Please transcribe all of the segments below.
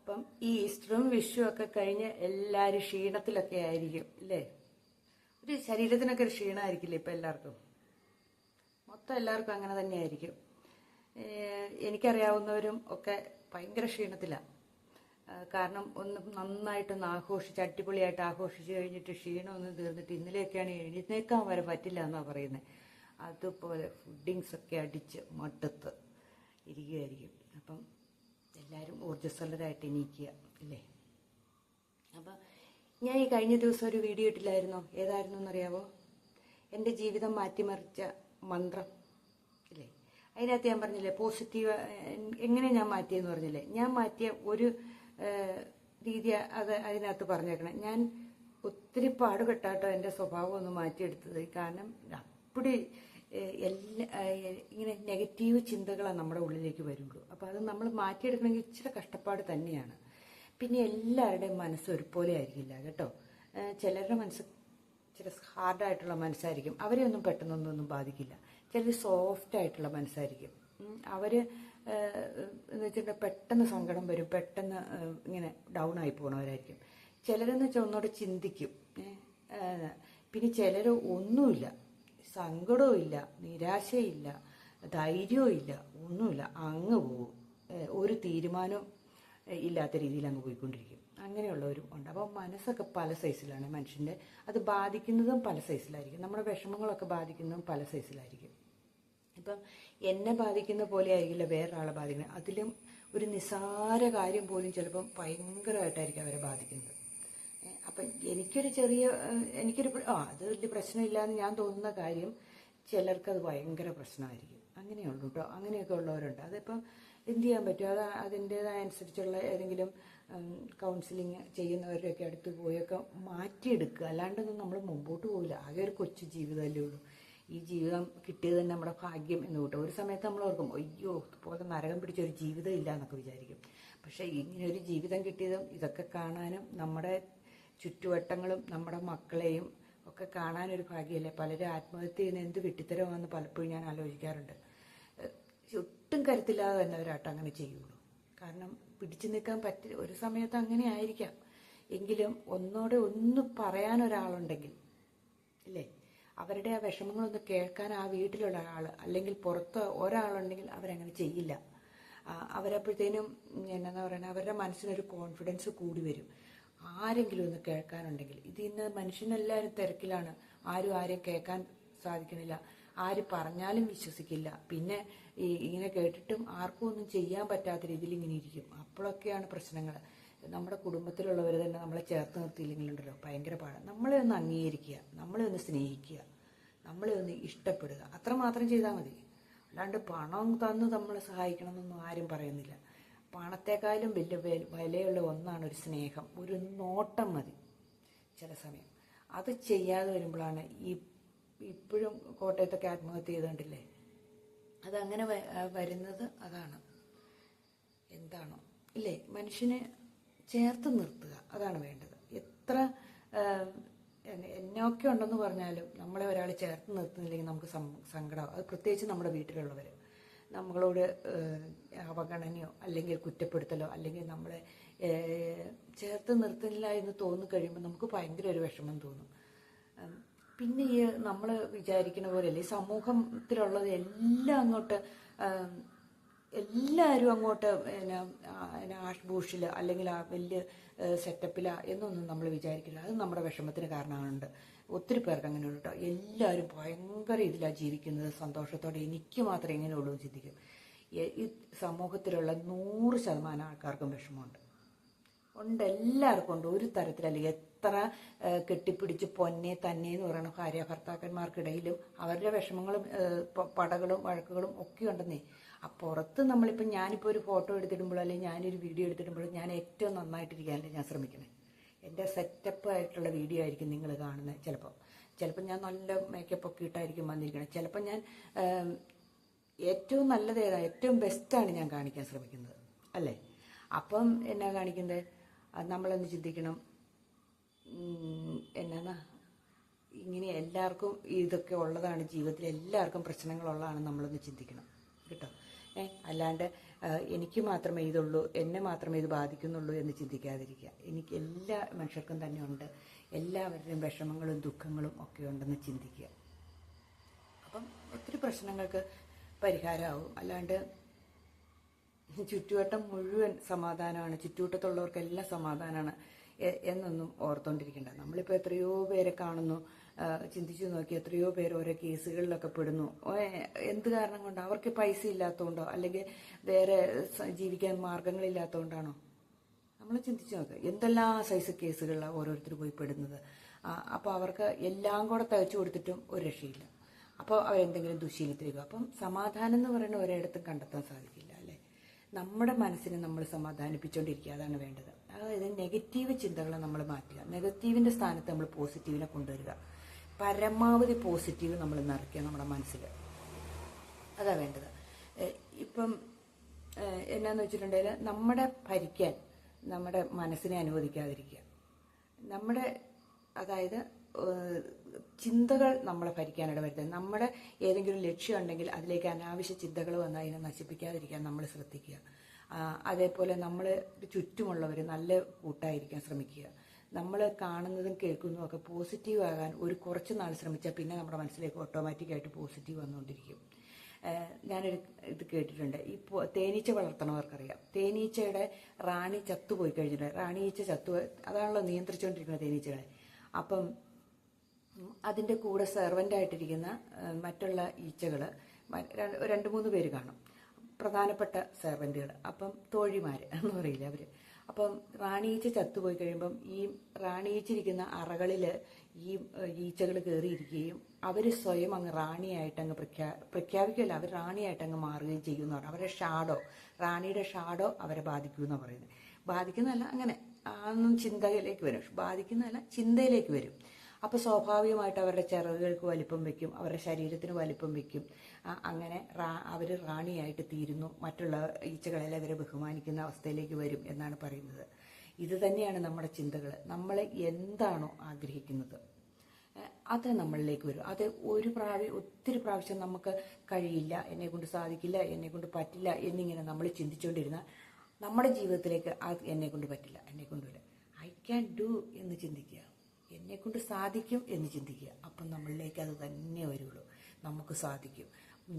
അപ്പം ഈ ഈസ്റ്ററും വിഷുവും ഒക്കെ കഴിഞ്ഞ് എല്ലാവരും ക്ഷീണത്തിലൊക്കെ ആയിരിക്കും അല്ലേ? ഒരു ശരീരത്തിനൊക്കെ ഒരു ക്ഷീണമായിരിക്കില്ലേ ഇപ്പം എല്ലാവർക്കും? മൊത്തം എല്ലാവർക്കും അങ്ങനെ തന്നെയായിരിക്കും. എനിക്കറിയാവുന്നവരും ഒക്കെ ഭയങ്കര ക്ഷീണത്തിലാണ്. കാരണം ഒന്ന് നന്നായിട്ടൊന്ന് ആഘോഷിച്ച് അടിപൊളിയായിട്ട് ആഘോഷിച്ച് കഴിഞ്ഞിട്ട് ക്ഷീണമൊന്നും തീർന്നിട്ട് ഇന്നലെയൊക്കെയാണ് എഴുന്നേക്കാൻ വരെ പറ്റില്ല എന്നാണ് പറയുന്നത്. അതുപോലെ ഫുഡിങ്സൊക്കെ അടിച്ച് മടുത്ത് ഇരിക്കുകയായിരിക്കും. അപ്പം എല്ലാവരും ഊർജ്ജസ്വലരായിട്ട് എണീക്കുക അല്ലേ? അപ്പം ഞാൻ ഈ കഴിഞ്ഞ ദിവസം ഒരു വീഡിയോ ഇട്ടില്ലായിരുന്നോ? ഏതായിരുന്നു എന്നറിയാവോ? എൻ്റെ ജീവിതം മാറ്റിമറിച്ച മന്ത്രം ഇല്ലേ? അതിനകത്ത് ഞാൻ പറഞ്ഞില്ലേ പോസിറ്റീവ് എങ്ങനെ ഞാൻ മാറ്റിയെന്ന് പറഞ്ഞില്ലേ? ഞാൻ മാറ്റിയ ഒരു രീതി അതിനകത്ത് പറഞ്ഞേക്കണം. ഞാൻ ഒത്തിരി പാടുപെട്ടാട്ടോ എൻ്റെ സ്വഭാവം ഒന്ന് മാറ്റിയെടുത്തത്. കാരണം അപ്പടി ഇങ്ങനെ നെഗറ്റീവ് ചിന്തകളാണ് നമ്മുടെ ഉള്ളിലേക്ക് വരുള്ളൂ. അപ്പോൾ അത് നമ്മൾ മാറ്റിയെടുക്കണമെങ്കിൽ ഇച്ചിരി കഷ്ടപ്പാട് തന്നെയാണ്. പിന്നെ എല്ലാവരുടെയും മനസ്സ് ഒരുപോലെ ആയിരിക്കില്ല കേട്ടോ. ചിലരുടെ മനസ്സ് ചില ഹാർഡായിട്ടുള്ള മനസ്സായിരിക്കും, അവരെ ഒന്നും പെട്ടെന്നൊന്നും ബാധിക്കില്ല. ചിലർ സോഫ്റ്റ് ആയിട്ടുള്ള മനസ്സായിരിക്കും, അവർ എന്ന് വെച്ചിട്ടുണ്ടെങ്കിൽ പെട്ടെന്ന് സങ്കടം വരും, പെട്ടെന്ന് ഇങ്ങനെ ഡൗൺ ആയി പോകുന്നവരായിരിക്കും. ചിലരെന്ന് വെച്ചാൽ ഒന്നുകൂടെ ചിന്തിക്കും. പിന്നെ ചിലർ ഒന്നുമില്ല, സങ്കടവും ഇല്ല, നിരാശയില്ല, ധൈര്യവും ഇല്ല, ഒന്നുമില്ല, അങ്ങ് പോകും. ഒരു തീരുമാനവും ഇല്ലാത്ത രീതിയിൽ അങ്ങ് പോയിക്കൊണ്ടിരിക്കും. അങ്ങനെയുള്ളവരും ഉണ്ട്. അപ്പോൾ മനസ്സൊക്കെ പല സൈസിലാണ് മനുഷ്യൻ്റെ. അത് ബാധിക്കുന്നതും പല സൈസിലായിരിക്കും. നമ്മുടെ വിഷമങ്ങളൊക്കെ ബാധിക്കുന്നതും പല സൈസിലായിരിക്കും. ഇപ്പം എന്നെ ബാധിക്കുന്ന പോലെ ആയിരിക്കില്ല വേറൊരാളെ ബാധിക്കുന്നത്. അതിലും ഒരു നിസ്സാര കാര്യം പോലും ചിലപ്പം ഭയങ്കരമായിട്ടായിരിക്കും അവരെ ബാധിക്കുന്നത്. അപ്പം എനിക്കൊരു അത് വലിയ പ്രശ്നമില്ല എന്ന് ഞാൻ തോന്നുന്ന കാര്യം ചിലർക്കത് ഭയങ്കര പ്രശ്നമായിരിക്കും. അങ്ങനെയുള്ളൂ കേട്ടോ. അങ്ങനെയൊക്കെ ഉള്ളവരുണ്ട്. അതിപ്പം എന്ത് ചെയ്യാൻ പറ്റും? അത് അതിൻ്റേതായ അനുസരിച്ചുള്ള ഏതെങ്കിലും കൗൺസിലിങ് ചെയ്യുന്നവരുടെയൊക്കെ അടുത്ത് പോയൊക്കെ മാറ്റിയെടുക്കുക. അല്ലാണ്ടൊന്നും നമ്മൾ മുമ്പോട്ട് പോകില്ല. ആകെ ഒരു കൊച്ചു ജീവിതമല്ലേ ഉള്ളൂ. ഈ ജീവിതം കിട്ടിയത് തന്നെ നമ്മുടെ ഭാഗ്യം എന്ന് കൂട്ടും. ഒരു സമയത്ത് നമ്മൾ ഓർക്കും, അയ്യോ ഇതുപോലെ നരകം പിടിച്ച ഒരു ജീവിതം ഇല്ല എന്നൊക്കെ വിചാരിക്കും. പക്ഷേ ഇങ്ങനെ ഒരു ജീവിതം കിട്ടിയതും ഇതൊക്കെ കാണാനും നമ്മുടെ ചുറ്റുവട്ടങ്ങളും നമ്മുടെ മക്കളെയും ഒക്കെ കാണാനൊരു ഭാഗ്യമല്ലേ? പലരും ആത്മഹത്യ ചെയ്യുന്ന എന്ത് വിട്ടിത്തരമാണെന്ന് പലപ്പോഴും ഞാൻ ആലോചിക്കാറുണ്ട്. ഒട്ടും കരുത്തില്ലാതെ തന്നെ അവരായിട്ട് അങ്ങനെ ചെയ്യുള്ളൂ. കാരണം പിടിച്ചു നിൽക്കാൻ പറ്റില്ല. ഒരു സമയത്ത് അങ്ങനെ ആയിരിക്കാം. എങ്കിലും ഒന്ന് പറയാൻ ഒരാളുണ്ടെങ്കിൽ ഇല്ലേ, അവരുടെ ആ വിഷമങ്ങളൊന്ന് കേൾക്കാൻ ആ വീട്ടിലുള്ള ആൾ അല്ലെങ്കിൽ പുറത്ത് ഒരാളുണ്ടെങ്കിൽ അവരങ്ങനെ ചെയ്യില്ല. അവരപ്പോഴത്തേനും എന്നാ പറയുക, അവരുടെ മനസ്സിനൊരു കോൺഫിഡൻസ് കൂടി വരും. ആരെങ്കിലും ഒന്ന് കേൾക്കാനുണ്ടെങ്കിൽ. ഇന്ന് മനുഷ്യനെല്ലാവരും തിരക്കിലാണ്, ആരും ആരെയും കേൾക്കാൻ സാധിക്കണില്ല, ആര് പറഞ്ഞാലും വിശ്വസിക്കില്ല. പിന്നെ ഇങ്ങനെ കേട്ടിട്ടും ആർക്കും ഒന്നും ചെയ്യാൻ പറ്റാത്ത രീതിയിൽ ഇങ്ങനെ ഇരിക്കും. അപ്പോഴൊക്കെയാണ് പ്രശ്നങ്ങൾ. നമ്മുടെ കുടുംബത്തിലുള്ളവർ തന്നെ നമ്മളെ ചേർത്ത് നിർത്തിയില്ലെങ്കിലുണ്ടല്ലോ ഭയങ്കര പാടാണ്. നമ്മളെ ഒന്ന് അംഗീകരിക്കുക, നമ്മളെ ഒന്ന് സ്നേഹിക്കുക, നമ്മളെ ഒന്ന് ഇഷ്ടപ്പെടുക, അത്രമാത്രം ചെയ്താൽ മതി. അല്ലാണ്ട് പണം തന്ന് നമ്മളെ സഹായിക്കണം എന്നൊന്നും ആരും പറയുന്നില്ല. പണത്തെക്കാളും വലിയ വിലയുള്ള ഒന്നാണ് ഒരു സ്നേഹം. ഒരു നോട്ടം മതി ചില സമയം. അത് ചെയ്യാതെ വരുമ്പോഴാണ് ഇപ്പോഴും കോട്ടയത്തൊക്കെ ആത്മഹത്യ ചെയ്തുകൊണ്ടില്ലേ, അതങ്ങനെ വരുന്നത്. അതാണ് എന്താണോ ഇല്ലേ, മനുഷ്യനെ ചേർത്ത് നിർത്തുക, അതാണ് വേണ്ടത്. എത്ര എന്നൊക്കെ ഉണ്ടെന്ന് പറഞ്ഞാലും നമ്മളെ ഒരാൾ ചേർത്ത് നിർത്തുന്നില്ലെങ്കിൽ നമുക്ക് സങ്കടം. അത് പ്രത്യേകിച്ച് നമ്മുടെ വീട്ടിലുള്ളവർ നമ്മളോട് അവഗണനയോ അല്ലെങ്കിൽ കുറ്റപ്പെടുത്തലോ അല്ലെങ്കിൽ നമ്മളെ ചേർത്ത് നിർത്തുന്നില്ല എന്ന് തോന്നിക്കഴിയുമ്പോൾ നമുക്ക് ഭയങ്കര ഒരു വിഷമം തോന്നും. പിന്നെ നമ്മൾ വിചാരിക്കുന്ന പോലെയല്ല ഈ സമൂഹത്തിലുള്ളത് എല്ലാവരും അങ്ങോട്ട് ആഷ് ബൂഷിൽ അല്ലെങ്കിൽ ആ വലിയ സെറ്റപ്പിലാ എന്നൊന്നും നമ്മൾ വിചാരിക്കില്ല. അത് നമ്മുടെ വിഷമത്തിന് കാരണമാകുന്നുണ്ട്. ഒത്തിരി പേർക്ക് അങ്ങനെയുള്ളൂ കേട്ടോ. എല്ലാവരും ഭയങ്കര ഇതിലാണ് ജീവിക്കുന്നത്, സന്തോഷത്തോടെ. എനിക്ക് മാത്രമേ ഇങ്ങനെയുള്ളൂ എന്ന് ചിന്തിക്കും. ഈ സമൂഹത്തിലുള്ള 100% ആൾക്കാർക്കും വിഷമമുണ്ട്. എല്ലാവർക്കും ഉണ്ട് ഒരു തരത്തിലല്ലെങ്കിൽ. എത്ര കെട്ടിപ്പിടിച്ച് പൊന്നെ തന്നെ എന്ന് പറയുന്ന ഭാര്യ ഭർത്താക്കന്മാർക്കിടയിലും അവരുടെ വിഷമങ്ങളും പടകളും വഴക്കുകളും ഒക്കെ ഉണ്ടെന്നേ. പുറത്ത് നമ്മളിപ്പോൾ ഞാനിപ്പോൾ ഒരു ഫോട്ടോ എടുത്തിടുമ്പോഴോ അല്ലെങ്കിൽ ഞാനൊരു വീഡിയോ എടുത്തിടുമ്പോഴോ ഞാൻ ഏറ്റവും നന്നായിട്ടിരിക്കാനല്ലേ ഞാൻ ശ്രമിക്കുന്നത്. എൻ്റെ സെറ്റപ്പ് ആയിട്ടുള്ള വീഡിയോ ആയിരിക്കും നിങ്ങൾ കാണുന്നത്. ചിലപ്പോൾ ഞാൻ നല്ല മേക്കപ്പ് ഒക്കെ ഇട്ടായിരിക്കും വന്നിരിക്കുന്നത്. ചിലപ്പോൾ ഞാൻ ഏറ്റവും നല്ലത് ഏതാണ്, ഏറ്റവും ബെസ്റ്റാണ് ഞാൻ കാണിക്കാൻ ശ്രമിക്കുന്നത് അല്ലേ? അപ്പം എന്നാ കാണിക്കുന്നത്? നമ്മളൊന്ന് ചിന്തിക്കണം. എന്നാ ഇങ്ങനെ എല്ലാവർക്കും ഇതൊക്കെ ഉള്ളതാണ് ജീവിതത്തിൽ, എല്ലാവർക്കും പ്രശ്നങ്ങളുള്ളതാണ് നമ്മളൊന്ന് ചിന്തിക്കണം കേട്ടോ. അല്ലാണ്ട് എനിക്ക് മാത്രമേ ഇതുള്ളൂ, എന്നെ മാത്രമേ ഇത് ബാധിക്കുന്നുള്ളൂ എന്ന് ചിന്തിക്കാതിരിക്കുക. എനിക്ക് എല്ലാ മനുഷ്യർക്കും തന്നെ ഉണ്ട്, എല്ലാവരുടെയും വിഷമങ്ങളും ദുഃഖങ്ങളും ഒക്കെ ഉണ്ടെന്ന് ചിന്തിക്കുക. അപ്പം ഒത്തിരി പ്രശ്നങ്ങൾക്ക് പരിഹാരമാവും. അല്ലാണ്ട് ചുറ്റുവട്ടം മുഴുവൻ സമാധാനമാണ്, ചുറ്റുവട്ടത്തുള്ളവർക്കെല്ലാം സമാധാനമാണ് എന്നൊന്നും ഓർത്തുകൊണ്ടിരിക്കേണ്ട. നമ്മളിപ്പോൾ എത്രയോ പേരെ കാണുന്നു, ചിന്തിച്ചു നോക്കി എത്രയോ പേര് ഓരോ കേസുകളിലൊക്കെ പെടുന്നു. എന്ത് കാരണം കൊണ്ടോ? അവർക്ക് പൈസ ഇല്ലാത്തതുകൊണ്ടോ അല്ലെങ്കിൽ വേറെ ജീവിക്കാൻ മാർഗങ്ങളില്ലാത്തതുകൊണ്ടാണോ? നമ്മൾ ചിന്തിച്ചു നോക്കുക. എന്തെല്ലാം സൈസ് കേസുകളിലാണ് ഓരോരുത്തർ പോയി പെടുന്നത്. അപ്പോൾ അവർക്ക് എല്ലാം കൂടെ തയ്ച്ചു കൊടുത്തിട്ടും ഒരു രക്ഷയില്ല. അപ്പോൾ അവരെന്തെങ്കിലും ദുശീലത്തിലേക്ക്. അപ്പം സമാധാനം എന്ന് പറയുന്ന ഒരിടത്തും കണ്ടെത്താൻ സാധിക്കില്ല അല്ലേ. നമ്മുടെ മനസ്സിനെ നമ്മൾ സമാധാനിപ്പിച്ചുകൊണ്ടിരിക്കുക, അതാണ് വേണ്ടത്. അതായത് നെഗറ്റീവ് ചിന്തകളെ നമ്മൾ മാറ്റുക, നെഗറ്റീവിൻ്റെ സ്ഥാനത്ത് നമ്മൾ പോസിറ്റീവിനെ കൊണ്ടുവരിക. പരമാവധി പോസിറ്റീവ് നമ്മൾ നിറയ്ക്കുക നമ്മുടെ മനസ്സിൽ, അതാ വേണ്ടത്. ഇപ്പം എന്നാന്ന് വെച്ചിട്ടുണ്ടെങ്കിൽ നമ്മുടെ ഭരിക്കാൻ നമ്മുടെ മനസ്സിനെ അനുവദിക്കാതിരിക്കുക. നമ്മുടെ അതായത് ചിന്തകൾ നമ്മളെ ഭരിക്കാനിട വരുത്തുക. നമ്മുടെ ഏതെങ്കിലും ലക്ഷ്യം ഉണ്ടെങ്കിൽ അതിലേക്ക് അനാവശ്യ ചിന്തകൾ വന്ന് അതിനെ നശിപ്പിക്കാതിരിക്കാൻ നമ്മൾ ശ്രദ്ധിക്കുക. അതേപോലെ നമ്മൾ ചുറ്റുമുള്ളവർ നല്ല കൂട്ടായിരിക്കാൻ ശ്രമിക്കുക. നമ്മൾ കാണുന്നതും കേൾക്കുന്നതും ഒക്കെ പോസിറ്റീവ് ആകാൻ ഒരു കുറച്ച് നാൾ ശ്രമിച്ചാൽ പിന്നെ നമ്മുടെ മനസ്സിലേക്ക് ഓട്ടോമാറ്റിക്കായിട്ട് പോസിറ്റീവ് വന്നുകൊണ്ടിരിക്കും. ഞാനൊരു ഇത് കേട്ടിട്ടുണ്ട്. ഈ തേനീച്ച വളർത്തണവർക്കറിയാം. തേനീച്ചയുടെ റാണി ചത്തുപോയി കഴിഞ്ഞിട്ടുണ്ട്. റാണി ഈച്ച ചത്തുപോയി, അതാണല്ലോ നിയന്ത്രിച്ചുകൊണ്ടിരിക്കുന്നത് തേനീച്ചകളെ. അപ്പം അതിൻ്റെ കൂടെ സെർവൻ്റായിട്ടിരിക്കുന്ന മറ്റുള്ള ഈച്ചകൾ 2-3 പേര് കാണും, പ്രധാനപ്പെട്ട സെർവൻറ്റുകൾ. അപ്പം തോഴിമാർ എന്ന് പറയില്ല അവർ. അപ്പം റാണിയീച്ച ചത്തുപോയി കഴിയുമ്പം ഈ റാണിയീച്ചിരിക്കുന്ന അറകളിൽ ഈ ഈച്ചകൾ കയറിയിരിക്കുകയും അവർ സ്വയം അങ്ങ് റാണിയായിട്ട് അങ്ങ് പ്രഖ്യാപിക്കുകയല്ല, അവർ റാണിയായിട്ട് അങ്ങ് മാറുകയും ചെയ്യുമെന്ന് പറഞ്ഞു. അവരുടെ ഷാഡോ, റാണിയുടെ ഷാഡോ അവരെ ബാധിക്കുമെന്നാണ് പറയുന്നത്. ബാധിക്കുന്നതല്ല, അങ്ങനെ അതൊന്നും ചിന്തയിലേക്ക് വരും, ബാധിക്കുന്നതല്ല ചിന്തയിലേക്ക് വരും. അപ്പോൾ സ്വാഭാവികമായിട്ട് അവരുടെ ചിറകുകൾക്ക് വലിപ്പം വയ്ക്കും, അവരുടെ ശരീരത്തിന് വലിപ്പം വയ്ക്കും. അങ്ങനെ അവർ റാണിയായിട്ട് തീരുന്നു. മറ്റുള്ള ഈച്ചകളെല്ലാം അവരെ ബഹുമാനിക്കുന്ന അവസ്ഥയിലേക്ക് വരും എന്നാണ് പറയുന്നത്. ഇത് തന്നെയാണ് നമ്മുടെ ചിന്തകൾ. നമ്മൾ എന്താണോ ആഗ്രഹിക്കുന്നത് അത് നമ്മളിലേക്ക് വരും. അത് ഒത്തിരി പ്രാവശ്യം നമുക്ക് കഴിയില്ല, എന്നെക്കൊണ്ട് സാധിക്കില്ല, എന്നെക്കൊണ്ട് പറ്റില്ല എന്നിങ്ങനെ നമ്മൾ ചിന്തിച്ചുകൊണ്ടിരുന്നാൽ നമ്മുടെ ജീവിതത്തിലേക്ക് അത് എന്നെക്കൊണ്ട് പറ്റില്ല, എന്നെക്കൊണ്ടില്ല, ഐ ക്യാൻ ഡു എന്ന് ചിന്തിക്കുക, എന്നെക്കൊണ്ട് സാധിക്കും എന്ന് ചിന്തിക്കുക. അപ്പം നമ്മളിലേക്ക് അത് തന്നെ വരുള്ളൂ. നമുക്ക് സാധിക്കും.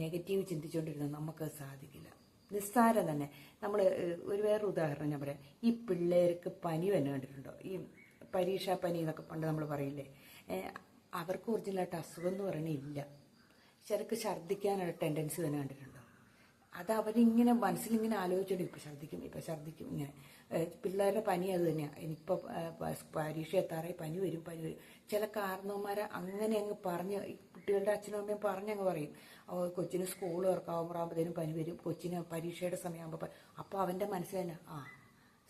നെഗറ്റീവ് ചിന്തിച്ചുകൊണ്ടിരുന്നാൽ നമുക്കത് സാധിക്കില്ല. നിസ്സാരം തന്നെ. നമ്മൾ വേറൊരു ഉദാഹരണം ഞാൻ പറയാം. ഈ പിള്ളേർക്ക് പനി തന്നെ കണ്ടിട്ടുണ്ടോ? ഈ പരീക്ഷാ പനി എന്നൊക്കെ പണ്ട് നമ്മൾ പറയില്ലേ, അവർക്ക് ഒറിജിനലായിട്ട് അസുഖം എന്ന് പറയുന്നത് ഇല്ല. ചിലർക്ക് ഛർദ്ദിക്കാനുള്ള ടെൻഡൻസി തന്നെ കണ്ടിട്ടുണ്ടോ? അത് അവരിങ്ങനെ മനസ്സിലിങ്ങനെ ആലോചിച്ചോണ്ട് ഇപ്പം ഛർദ്ദിക്കും ഇങ്ങനെ. പിള്ളേരുടെ പനി അത് തന്നെയാണ്. എനിക്കിപ്പോൾ പരീക്ഷ എത്താറായി, പനി വരും. ചില കാരണവന്മാരെ അങ്ങനെ അങ്ങ് പറഞ്ഞ്, ഈ കുട്ടികളുടെ അച്ഛനും അമ്മയും പറഞ്ഞങ്ങ് പറയും, കൊച്ചിന് സ്കൂൾ തുറക്കാവുമ്പോഴത്തേനും പനി വരും, കൊച്ചിന് പരീക്ഷയുടെ സമയമാകുമ്പോൾ. അപ്പോൾ അവൻ്റെ മനസ്സിൽ തന്നെ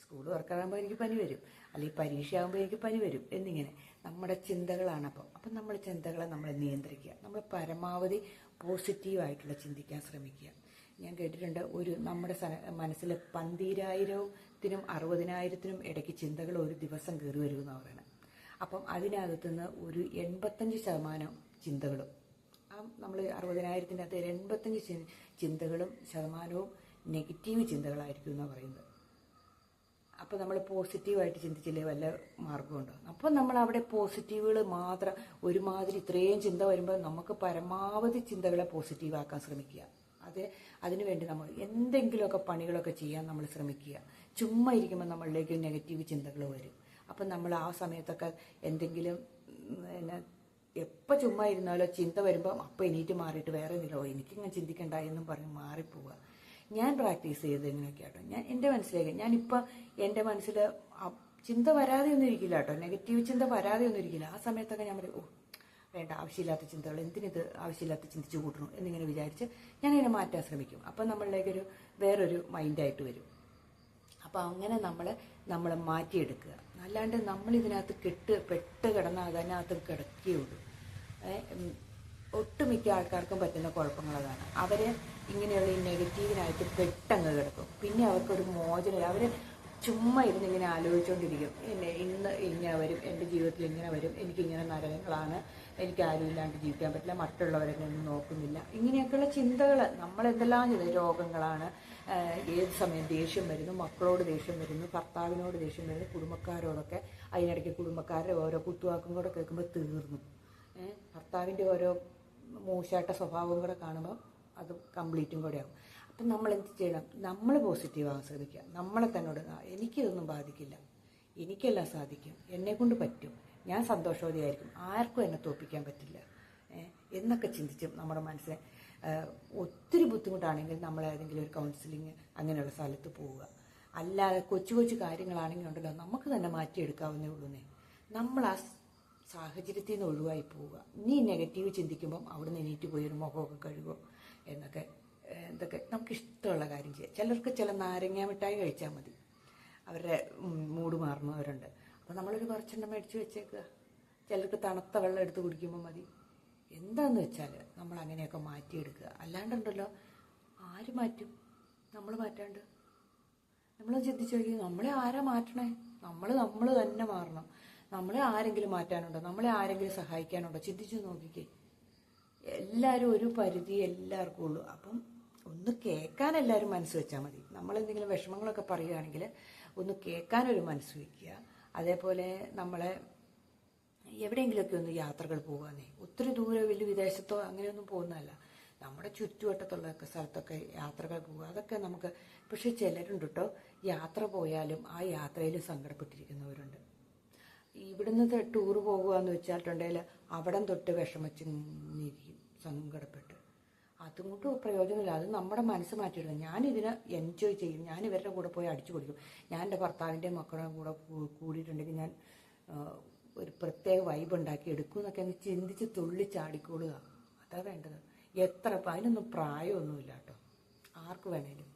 സ്കൂൾ തുറക്കാറാകുമ്പോൾ എനിക്ക് പനി വരും, അല്ലെങ്കിൽ പരീക്ഷയാകുമ്പോൾ എനിക്ക് പനി വരും എന്നിങ്ങനെ നമ്മുടെ ചിന്തകളാണ്. അപ്പം നമ്മൾ ചിന്തകളെ നമ്മൾ നിയന്ത്രിക്കുക. നമ്മൾ പരമാവധി പോസിറ്റീവായിട്ടുള്ള ചിന്തിക്കാൻ ശ്രമിക്കുക. ഞാൻ കേട്ടിട്ടുണ്ട്, നമ്മുടെ മനസ്സിൽ 12,000-നും 60,000-നും ഇടയ്ക്ക് ചിന്തകൾ ഒരു ദിവസം കയറി വരുമെന്നാണ് പറയുന്നത്. അപ്പം അതിനകത്തുനിന്ന് ഒരു 85% ചിന്തകളും, നമ്മൾ 60,000-ൻ്റെ അകത്ത് 85 ചിന്തകളും ശതമാനവും നെഗറ്റീവ് ചിന്തകളായിരിക്കും എന്നാണ് പറയുന്നത്. അപ്പോൾ നമ്മൾ പോസിറ്റീവായിട്ട് ചിന്തിച്ചില്ലേ വല്ല മാർഗമുണ്ടോ? അപ്പോൾ നമ്മൾ അവിടെ പോസിറ്റീവുകൾ മാത്രം, ഒരുമാതിരി ഇത്രയും ചിന്ത വരുമ്പോൾ നമുക്ക് പരമാവധി ചിന്തകളെ പോസിറ്റീവാക്കാൻ ശ്രമിക്കുക. അതിനുവേണ്ടി നമ്മൾ എന്തെങ്കിലുമൊക്കെ പണികളൊക്കെ ചെയ്യാൻ നമ്മൾ ശ്രമിക്കുക. ചുമ്മാ ഇരിക്കുമ്പോൾ നമ്മളിലേക്ക് നെഗറ്റീവ് ചിന്തകൾ വരും. അപ്പം നമ്മൾ ആ സമയത്തൊക്കെ എന്തെങ്കിലും എപ്പോൾ ചുമ്മാ ഇരുന്നാലോ ചിന്ത വരുമ്പോൾ അപ്പോൾ എണീറ്റ് മാറിയിട്ട് വേറെ എന്തെങ്കിലും എനിക്കിങ്ങനെ ചിന്തിക്കണ്ട എന്നും പറഞ്ഞ് മാറിപ്പോവുക. ഞാൻ പ്രാക്ടീസ് ചെയ്തത് എങ്ങനെയൊക്കെയാട്ടോ, ഞാൻ എൻ്റെ മനസ്സിലേക്ക്, ഞാനിപ്പോൾ എൻ്റെ മനസ്സിൽ ചിന്ത വരാതെ ഒന്നും ഇരിക്കില്ല കേട്ടോ, നെഗറ്റീവ് ചിന്ത വരാതെ ഒന്നും ഇരിക്കില്ല. ആ സമയത്തൊക്കെ ഞാൻ പറയും, വേണ്ട, ആവശ്യമില്ലാത്ത ചിന്തകൾ, എന്തിനിത് ആവശ്യമില്ലാത്ത ചിന്തിച്ചു കൂട്ടണം എന്നിങ്ങനെ വിചാരിച്ച് ഞാനിങ്ങനെ മാറ്റാൻ ശ്രമിക്കും. അപ്പം നമ്മളിലേക്കൊരു വേറൊരു മൈൻഡായിട്ട് വരും. അപ്പോൾ അങ്ങനെ നമ്മളെ മാറ്റിയെടുക്കുക. അല്ലാണ്ട് നമ്മളിതിനകത്ത് പെട്ട് കിടന്നാൽ അതിനകത്ത് കിടക്കുകയുള്ളൂ. ഒട്ടുമിക്ക ആൾക്കാർക്കും പറ്റുന്ന കുഴപ്പങ്ങൾ അതാണ്. അവർ ഇങ്ങനെയുള്ള ഈ നെഗറ്റീവിനായിട്ട് പെട്ടങ്ങ് കിടക്കും. പിന്നെ അവർക്കൊരു മോചനം, അവർ ചുമ്മാ ഇരുന്നിങ്ങനെ ആലോചിച്ചുകൊണ്ടിരിക്കും, ഇന്ന് ഇങ്ങനെ വരും, എൻ്റെ ജീവിതത്തിൽ ഇങ്ങനെ വരും, എനിക്കിങ്ങനെ നരകങ്ങളാണ്, എനിക്ക് ആരും ഇല്ലാണ്ട് ജീവിക്കാൻ പറ്റില്ല, മറ്റുള്ളവരെ ഒന്നും നോക്കുന്നില്ല, ഇങ്ങനെയൊക്കെയുള്ള ചിന്തകൾ. നമ്മളെന്തെല്ലാം ചെയ്ത് രോഗങ്ങളാണ്, ഏത് സമയം ദേഷ്യം വരുന്നു, മക്കളോട് ദേഷ്യം വരുന്നു, ഭർത്താവിനോട് ദേഷ്യം വരുന്നു, കുടുംബക്കാരോടൊക്കെ. അതിനിടയ്ക്ക് കുടുംബക്കാരുടെ ഓരോ കുത്തുവാക്കും കൂടെ കേൾക്കുമ്പോൾ തീർന്നു. ഭർത്താവിൻ്റെ ഓരോ മോശമായിട്ട സ്വഭാവം കൂടെ കാണുമ്പോൾ അത് കംപ്ലീറ്റും കൂടെ ആകും. അപ്പം നമ്മൾ എന്ത് ചെയ്യണം? നമ്മൾ പോസിറ്റീവാകാൻ ശ്രമിക്കുക. നമ്മളെ തന്നോട് എനിക്കിതൊന്നും ബാധിക്കില്ല, എനിക്കെല്ലാം സാധിക്കും, എന്നെക്കൊണ്ട് പറ്റും, ഞാൻ സന്തോഷവതിയായിരിക്കും, ആർക്കും എന്നെ തോൽപ്പിക്കാൻ പറ്റില്ല എന്നൊക്കെ ചിന്തിച്ച് നമ്മുടെ മനസ്സിനെ ഒത്തിരി ബുദ്ധിമുട്ടാണെങ്കിൽ നമ്മൾ ഏതെങ്കിലും ഒരു കൗൺസിലിങ് അങ്ങനെയുള്ള സ്ഥലത്ത് പോവുക. അല്ലാതെ കൊച്ചു കൊച്ചു കാര്യങ്ങളാണെങ്കിൽ ഉണ്ടല്ലോ നമുക്ക് തന്നെ മാറ്റിയെടുക്കാവുന്നേ ഉള്ളൂന്നേ. നമ്മൾ ആ സാഹചര്യത്തിൽ നിന്ന് ഒഴിവായി പോവുക. നീ നെഗറ്റീവ് ചിന്തിക്കുമ്പം അവിടുന്ന് എണീറ്റ് പോയി ഒരു മുഖമൊക്കെ കഴുകും എന്നൊക്കെ എന്തൊക്കെ നമുക്കിഷ്ടമുള്ള കാര്യം ചെയ്യാം. ചിലർക്ക് ചില നാരങ്ങ മിഠായി കഴിച്ചാൽ മതി, അവരുടെ മൂഡ് മാറുന്നവരുണ്ട്. അപ്പോൾ നമ്മളൊരു കുറച്ചെണ്ണം മേടിച്ച് വെച്ചേക്കുക. ചിലർക്ക് തണുത്ത വെള്ളം എടുത്ത് കുടിക്കുമ്പോൾ മതി. എന്താണെന്ന് വെച്ചാൽ നമ്മൾ അങ്ങനെയൊക്കെ മാറ്റിയെടുക്കുക. അല്ലാണ്ടുണ്ടല്ലോ ആര് മാറ്റും? നമ്മൾ മാറ്റാണ്ട്. നമ്മൾ ചിന്തിച്ചു നോക്കി, നമ്മളെ ആരാ മാറ്റണേ? നമ്മൾ തന്നെ മാറണം. നമ്മളെ ആരെങ്കിലും മാറ്റാനുണ്ടോ? നമ്മളെ ആരെങ്കിലും സഹായിക്കാനുണ്ടോ? ചിന്തിച്ചു നോക്കിക്കേ. എല്ലാവരും ഒരു പരിധി എല്ലാവർക്കും ഉള്ളൂ. അപ്പം ഒന്ന് കേൾക്കാൻ എല്ലാവരും മനസ്സ് വെച്ചാൽ മതി. നമ്മളെന്തെങ്കിലും വിഷമങ്ങളൊക്കെ പറയുകയാണെങ്കിൽ ഒന്ന് കേൾക്കാനൊരു മനസ്സ് വയ്ക്കുക. അതേപോലെ നമ്മളെ എവിടെയെങ്കിലുമൊക്കെ ഒന്ന് യാത്രകൾ പോകാനേ, ഒത്തിരി ദൂരെ വലിയ വിദേശത്തോ അങ്ങനെയൊന്നും പോകുന്നതല്ല, നമ്മുടെ ചുറ്റുവട്ടത്തുള്ളൊക്കെ സ്ഥലത്തൊക്കെ യാത്രകൾ പോവുക. അതൊക്കെ നമുക്ക്. പക്ഷെ ചിലരുണ്ട് കേട്ടോ, യാത്ര പോയാലും ആ യാത്രയിൽ സങ്കടപ്പെട്ടിരിക്കുന്നവരുണ്ട്. ഇവിടുന്ന് ടൂറ് പോകുക എന്ന് വെച്ചിട്ടുണ്ടെങ്കിൽ അവിടം തൊട്ട് വിഷമിച്ചിരിക്കും, സങ്കടപ്പെട്ട്. അതുകൊണ്ട് പ്രയോജനമില്ല. അത് നമ്മുടെ മനസ്സ് മാറ്റിയിടുക. ഞാനിതിനെ എൻജോയ് ചെയ്യും, ഞാൻ ഇവരുടെ കൂടെ പോയി അടിച്ചു കൊടുക്കും. ഞാൻ എൻ്റെ ഭർത്താവിൻ്റെയും മക്കളുടെ കൂടെ കൂടിയിട്ടുണ്ടെങ്കിൽ ഞാൻ ഒരു പ്രത്യേക വൈബ് ഉണ്ടാക്കി എടുക്കും എന്നൊക്കെ അങ്ങ് ചിന്തിച്ച് തുള്ളി ചാടിക്കൊള്ളുക. അതാ വേണ്ടത്. അതിനൊന്നും പ്രായമൊന്നുമില്ല കേട്ടോ. ആർക്ക് വേണേലും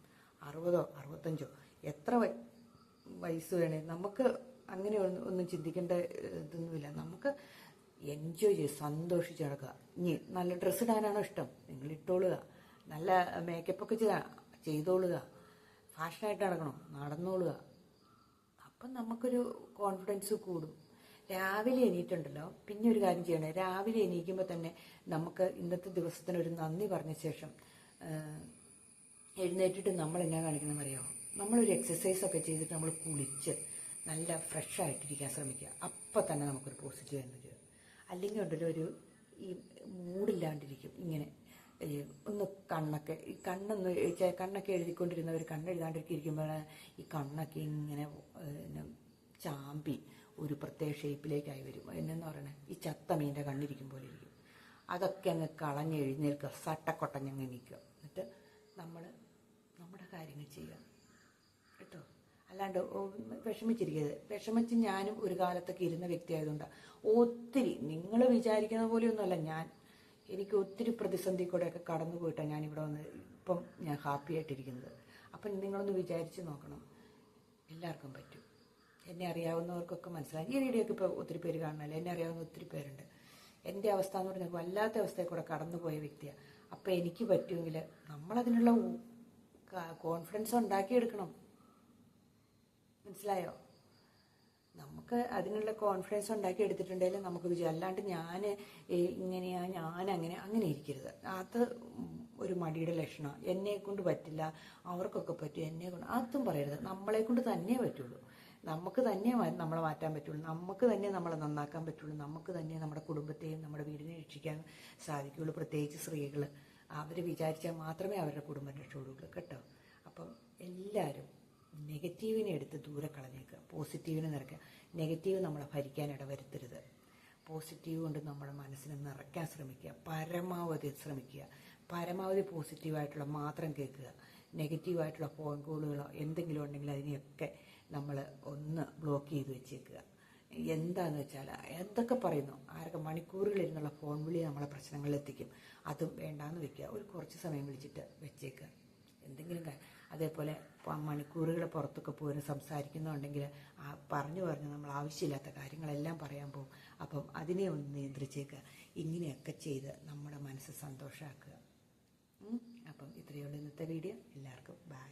60 65 എത്ര വയസ്സ് വേണേലും നമുക്ക് അങ്ങനെ ഒന്നും ചിന്തിക്കേണ്ട ഇതൊന്നുമില്ല. നമുക്ക് എൻജോയ് ചെയ്ത് സന്തോഷിച്ച് നടക്കുക. ഇനി നല്ല ഡ്രസ്സ് ഇടാനാണോ ഇഷ്ടം? നിങ്ങൾ ഇട്ടോളുക. നല്ല മേക്കപ്പൊക്കെ ചെയ്തോളുക. ഫാഷനായിട്ട് നടക്കണോ? നടന്നോളുക. അപ്പം നമുക്കൊരു കോൺഫിഡൻസ് കൂടും. രാവിലെ എണീറ്റുണ്ടല്ലോ, പിന്നെ ഒരു കാര്യം ചെയ്യണേ. രാവിലെ എണീക്കുമ്പോൾ തന്നെ നമുക്ക് ഇന്നത്തെ ദിവസത്തിനൊരു നന്ദി പറഞ്ഞ ശേഷം എഴുന്നേറ്റിട്ട് നമ്മൾ എന്നാ കാണിക്കണമെന്ന് അറിയാമോ? നമ്മളൊരു എക്സസൈസൊക്കെ ചെയ്തിട്ട് നമ്മൾ കുളിച്ച് നല്ല ഫ്രഷായിട്ടിരിക്കാൻ ശ്രമിക്കുക. അപ്പം തന്നെ നമുക്കൊരു പോസിറ്റീവ് എനർജി. അല്ലെങ്കിൽ ഉണ്ടല്ലോ ഈ മൂടില്ലാണ്ടിരിക്കും. ഇങ്ങനെ ഒന്ന് കണ്ണൊക്കെ എഴുതിക്കൊണ്ടിരുന്നവർ കണ്ണെഴുതാണ്ടിരിക്കുമ്പോഴാണ് ഈ കണ്ണൊക്കെ ഇങ്ങനെ ചാമ്പി ഒരു പ്രത്യേക ഷേപ്പിലേക്കായി വരും. എന്നു പറയണേ, ഈ ചത്ത മീൻ്റെ കണ്ണിരിക്കും പോലെ ഇരിക്കും. അതൊക്കെ അങ്ങ് കളഞ്ഞ് എഴുന്നേൽക്കുക, സട്ടക്കൊട്ടഞ്ഞങ്ങ് നിൽക്കുക. എന്നിട്ട് നമ്മൾ നമ്മുടെ കാര്യങ്ങൾ ചെയ്യുക കേട്ടോ. അല്ലാണ്ട് വിഷമിച്ചിരിക്കരുത്. വിഷമിച്ച് ഞാനും ഒരു കാലത്തൊക്കെ ഇരുന്ന വ്യക്തി ആയതുകൊണ്ടാണ് ഒത്തിരി, നിങ്ങൾ വിചാരിക്കുന്ന പോലെയൊന്നുമല്ല എനിക്ക് ഒത്തിരി പ്രതിസന്ധി കൂടെയൊക്കെ കടന്നു പോയിട്ടാണ് ഞാനിവിടെ വന്ന് ഇപ്പം ഞാൻ ഹാപ്പി ആയിട്ടിരിക്കുന്നത്. അപ്പം നിങ്ങളൊന്ന് വിചാരിച്ച് നോക്കണം, എല്ലാവർക്കും പറ്റും. എന്നെ അറിയാവുന്നവർക്കൊക്കെ മനസ്സിലായി. ഈ വീഡിയോക്ക് ഇപ്പോൾ ഒത്തിരി പേര് കാണണമല്ലോ, എന്നെ അറിയാവുന്ന ഒത്തിരി പേരുണ്ട്. എൻ്റെ അവസ്ഥ എന്ന് പറഞ്ഞാൽ വല്ലാത്ത അവസ്ഥയിൽ കൂടെ കടന്നുപോയ വ്യക്തിയാണ്. അപ്പം എനിക്ക് പറ്റുമെങ്കിൽ നമ്മളതിനുള്ള കോൺഫിഡൻസ് ഉണ്ടാക്കിയെടുക്കണം. മനസ്സിലായോ? നമുക്ക് അതിനുള്ള കോൺഫിഡൻസ് ഉണ്ടാക്കി എടുത്തിട്ടുണ്ടെങ്കിൽ നമുക്ക് വിജയം. അല്ലാണ്ട് ഞാൻ ഇങ്ങനെയാ, അങ്ങനെ ഇരിക്കരുത്. അത് ഒരു മടിയുടെ ലക്ഷണമാണ്. എന്നെ കൊണ്ട് പറ്റില്ല, അവർക്കൊക്കെ പറ്റും, എന്നെ കൊണ്ട് അതും പറയരുത്. നമ്മളെ കൊണ്ട് തന്നെ പറ്റുള്ളൂ. നമുക്ക് തന്നെ നമ്മളെ മാറ്റാൻ പറ്റുള്ളൂ. നമുക്ക് തന്നെ നമ്മളെ നന്നാക്കാൻ പറ്റുള്ളൂ. നമുക്ക് തന്നെ നമ്മുടെ കുടുംബത്തെയും നമ്മുടെ വീടിനെ രക്ഷിക്കാൻ സാധിക്കുകയുള്ളൂ. പ്രത്യേകിച്ച് സ്ത്രീകൾ, അവർ വിചാരിച്ചാൽ മാത്രമേ അവരുടെ കുടുംബം രക്ഷപ്പെടുകയുള്ളൂ കേട്ടോ. അപ്പം എല്ലാവരും നെഗറ്റീവിനെ എടുത്ത് ദൂരെ കളഞ്ഞേക്കുക, പോസിറ്റീവിനെ നിറയ്ക്കുക. നെഗറ്റീവ് നമ്മളെ ഭരിക്കാൻ ഇടവരുത്തരുത്. പോസിറ്റീവ് കൊണ്ട് നമ്മുടെ മനസ്സിനെ നിറയ്ക്കാൻ ശ്രമിക്കുക, പരമാവധി ശ്രമിക്കുക. പരമാവധി പോസിറ്റീവായിട്ടുള്ള മാത്രം കേൾക്കുക. നെഗറ്റീവായിട്ടുള്ള ഫോൺ കോളുകളോ എന്തെങ്കിലും ഉണ്ടെങ്കിൽ അതിനെയൊക്കെ നമ്മൾ ഒന്ന് ബ്ലോക്ക് ചെയ്ത് വെച്ചേക്കുക. എന്താണെന്ന് വെച്ചാൽ എന്തൊക്കെ പറയുന്നു, ആരൊക്കെ മണിക്കൂറുകളിരുന്നുള്ള ഫോൺ വിളി നമ്മളെ പ്രശ്നങ്ങളിലെത്തിക്കും. അതും വേണ്ടാന്ന് വെക്കുക. ഒരു കുറച്ച് സമയം വിളിച്ചിട്ട് വെച്ചേക്കുക. എന്തെങ്കിലും അതേപോലെ മണിക്കൂറുകൾ പുറത്തൊക്കെ പോയി സംസാരിക്കുന്നുണ്ടെങ്കിൽ പറഞ്ഞു നമ്മൾ ആവശ്യമില്ലാത്ത കാര്യങ്ങളെല്ലാം പറയാൻ പോകും. അപ്പം അതിനെ ഒന്ന് നിയന്ത്രിച്ചേക്കുക. ഇങ്ങനെയൊക്കെ ചെയ്ത് നമ്മുടെ മനസ്സ് സന്തോഷമാക്കുക. അപ്പം ഇത്രയുള്ള ഇന്നത്തെ വീഡിയോ. എല്ലാവർക്കും ബൈ.